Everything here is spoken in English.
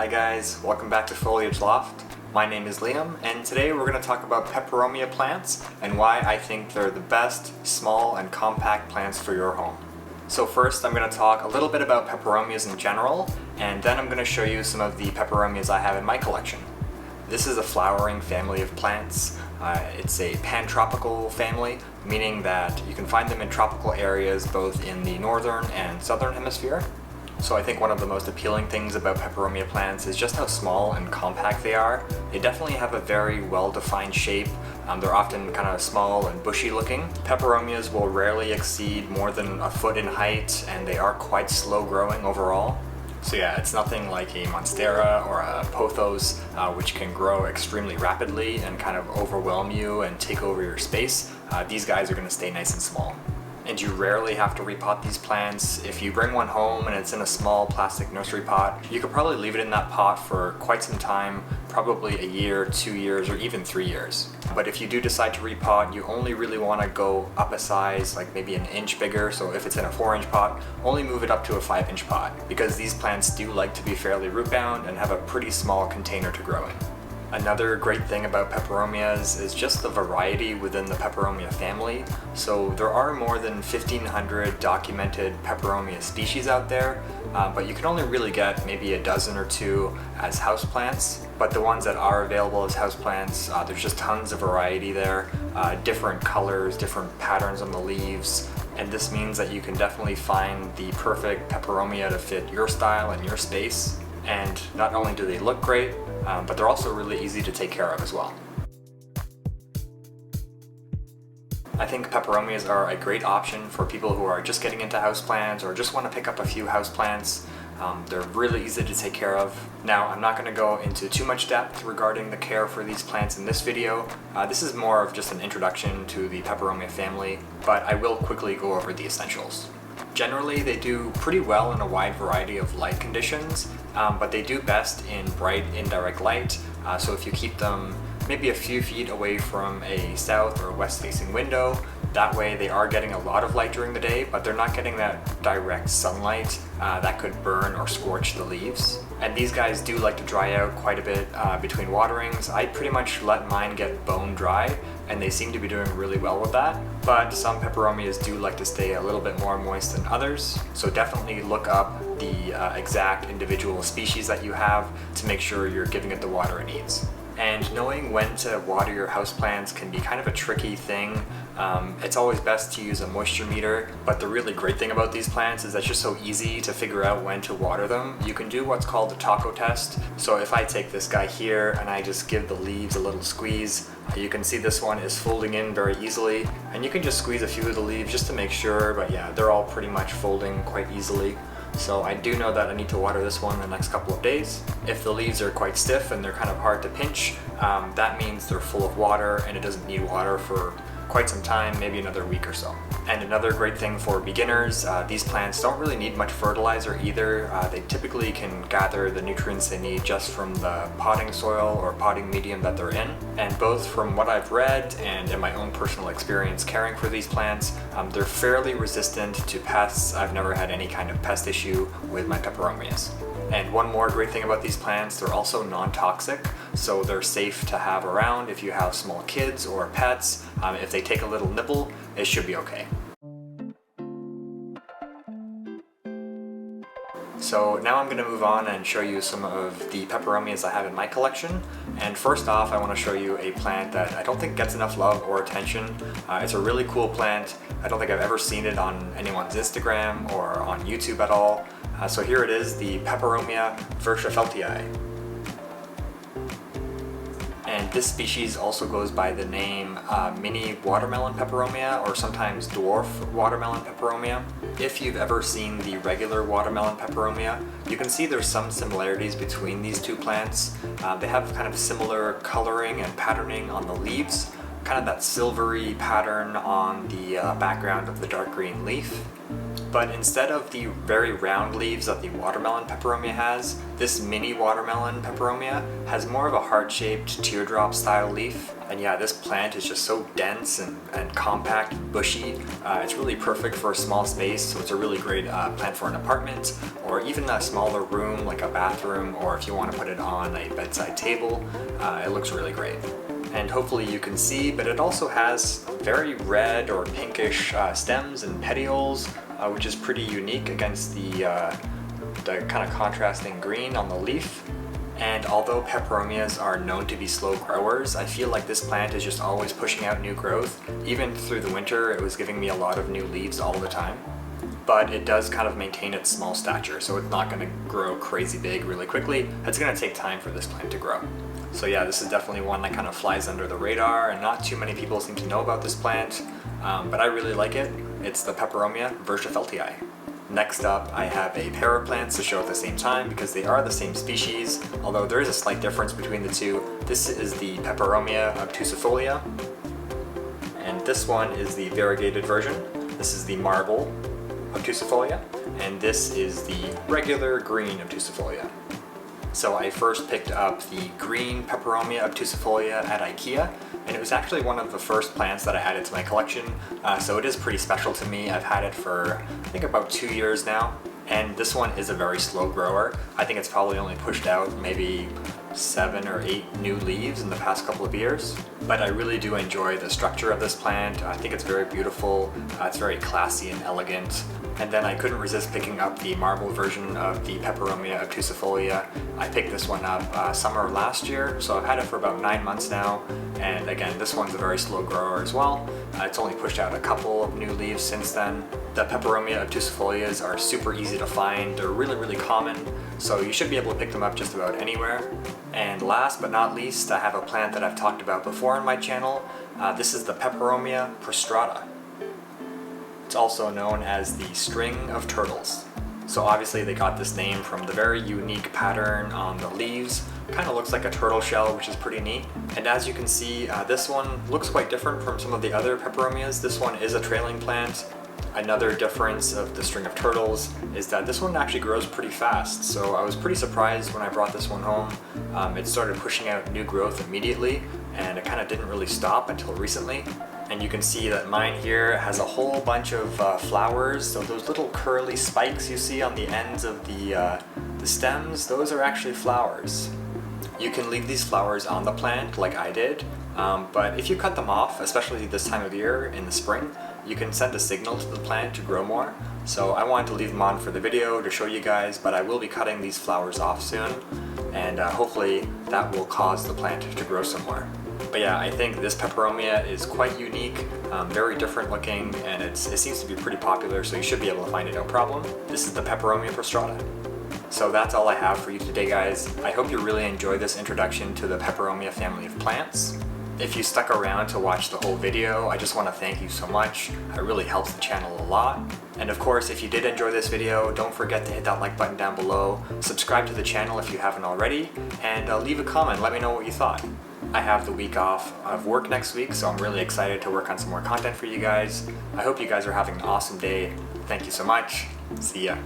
Hi guys, welcome back to Foliage Loft. My name is Liam, and today we're going to talk about Peperomia plants and why I think they're the best small and compact plants for your home. So first I'm going to talk a little bit about Peperomias in general, and then I'm going to show you some of the Peperomias I have in my collection. This is a flowering family of plants. It's a pantropical family, meaning that you can find them in tropical areas both in the northern and southern hemisphere. So I think one of the most appealing things about Peperomia plants is just how small and compact they are. They definitely have a very well-defined shape. They're often kind of small and bushy looking. Peperomias will rarely exceed more than a foot in height, and they are quite slow growing overall. So yeah, it's nothing like a monstera or a pothos, which can grow extremely rapidly and kind of overwhelm you and take over your space. These guys are going to stay nice and small. And you rarely have to repot these plants. If you bring one home and it's in a small plastic nursery pot, you could probably leave it in that pot for quite some time, probably a year, 2 years, or even 3 years. But if you do decide to repot, you only really want to go up a size, like maybe an inch bigger. So if it's in a 4-inch pot, only move it up to a 5-inch pot, because these plants do like to be fairly root bound and have a pretty small container to grow in. Another great thing about Peperomias is just the variety within the Peperomia family. So there are more than 1,500 documented Peperomia species out there, but you can only really get maybe a dozen or two as houseplants. But the ones that are available as houseplants, there's just tons of variety there, different colors, different patterns on the leaves. And this means that you can definitely find the perfect Peperomia to fit your style and your space. And not only do they look great, but they're also really easy to take care of as well. I think Peperomias are a great option for people who are just getting into houseplants or just want to pick up a few houseplants. They're really easy to take care of. Now, I'm not going to go into too much depth regarding the care for these plants in this video. This is more of just an introduction to the Peperomia family, but I will quickly go over the essentials. Generally, they do pretty well in a wide variety of light conditions, but they do best in bright indirect light. So if you keep them maybe a few feet away from a south or west facing window, that way they are getting a lot of light during the day, but they're not getting that direct sunlight that could burn or scorch the leaves. And these guys do like to dry out quite a bit between waterings. I pretty much let mine get bone dry, and they seem to be doing really well with that. But some Peperomias do like to stay a little bit more moist than others, so definitely look up the exact individual species that you have to make sure you're giving it the water it needs. And knowing when to water your houseplants can be kind of a tricky thing. It's always best to use a moisture meter, but the really great thing about these plants is that it's just so easy to figure out when to water them. You can do what's called the taco test. So if I take this guy here and I just give the leaves a little squeeze, you can see this one is folding in very easily, and you can just squeeze a few of the leaves just to make sure, but yeah, they're all pretty much folding quite easily. So I do know that I need to water this one in the next couple of days. If the leaves are quite stiff and they're kind of hard to pinch, that means they're full of water and it doesn't need water for quite some time, maybe another week or so. And another great thing for beginners, these plants don't really need much fertilizer either. They typically can gather the nutrients they need just from the potting soil or potting medium that they're in. And both from what I've read and in my own personal experience caring for these plants, they're fairly resistant to pests. I've never had any kind of pest issue with my Peperomias. And one more great thing about these plants, they're also non-toxic, so they're safe to have around if you have small kids or pets. If they take a little nibble, it should be okay. So now I'm going to move on and show you some of the Peperomias I have in my collection. And first off, I want to show you a plant that I don't think gets enough love or attention. It's a really cool plant. I don't think I've ever seen it on anyone's Instagram or on YouTube at all. So here it is, the Peperomia verschaffeltii. And this species also goes by the name mini watermelon peperomia, or sometimes dwarf watermelon peperomia. If you've ever seen the regular watermelon peperomia, you can see there's some similarities between these two plants. They have kind of similar coloring and patterning on the leaves, kind of that silvery pattern on the background of the dark green leaf. But instead of the very round leaves that the watermelon peperomia has, this mini watermelon peperomia has more of a heart-shaped teardrop style leaf. And yeah, this plant is just so dense and compact and bushy. It's really perfect for a small space, so it's a really great plant for an apartment or even a smaller room like a bathroom, or if you want to put it on a bedside table. It looks really great. And hopefully you can see, but it also has very red or pinkish stems and petioles, which is pretty unique against the kind of contrasting green on the leaf. And although peperomias are known to be slow growers, I feel like this plant is just always pushing out new growth. Even through the winter, it was giving me a lot of new leaves all the time. But it does kind of maintain its small stature, so it's not going to grow crazy big really quickly. It's going to take time for this plant to grow. So yeah, this is definitely one that kind of flies under the radar, and not too many people seem to know about this plant, but I really like it. It's the Peperomia Verschaffeltii. Next up, I have a pair of plants to show at the same time because they are the same species, although there is a slight difference between the two. This is the Peperomia obtusifolia, and this one is the variegated version. This is the marble obtusifolia, and this is the regular green obtusifolia. So I first picked up the green Peperomia obtusifolia at IKEA, and it was actually one of the first plants that I added to my collection, so it is pretty special to me. I've had it for I think about 2 years now, and this one is a very slow grower. I think it's probably only pushed out maybe 7 or 8 new leaves in the past couple of years. But I really do enjoy the structure of this plant. I think it's very beautiful, it's very classy and elegant. And then I couldn't resist picking up the marble version of the Peperomia obtusifolia. I picked this one up summer last year, so I've had it for about 9 months now. And again, this one's a very slow grower as well. It's only pushed out a couple of new leaves since then. The Peperomia obtusifolias are super easy to find. They're really, really common, so you should be able to pick them up just about anywhere. And last but not least, I have a plant that I've talked about before on my channel. This is the Peperomia prostrata. It's also known as the string of turtles. So obviously they got this name from the very unique pattern on the leaves. Kind of looks like a turtle shell, which is pretty neat. And as you can see, this one looks quite different from some of the other peperomias. This one is a trailing plant. Another difference of the string of turtles is that this one actually grows pretty fast. So I was pretty surprised when I brought this one home. It started pushing out new growth immediately, and it kind of didn't really stop until recently. And you can see that mine here has a whole bunch of flowers. So those little curly spikes you see on the ends of the stems, those are actually flowers. You can leave these flowers on the plant like I did, but if you cut them off, especially this time of year in the spring, you can send a signal to the plant to grow more. So I wanted to leave them on for the video to show you guys, but I will be cutting these flowers off soon, and hopefully that will cause the plant to grow some more. But yeah, I think this Peperomia is quite unique, very different looking, and it seems to be pretty popular, so you should be able to find it no problem. This is the Peperomia prostrata. So that's all I have for you today, guys. I hope you really enjoyed this introduction to the Peperomia family of plants. If you stuck around to watch the whole video, I just want to thank you so much. It really helps the channel a lot. And of course, if you did enjoy this video, don't forget to hit that like button down below, subscribe to the channel if you haven't already, and leave a comment, let me know what you thought. I have the week off of work next week, so I'm really excited to work on some more content for you guys. I hope you guys are having an awesome day. Thank you so much. See ya.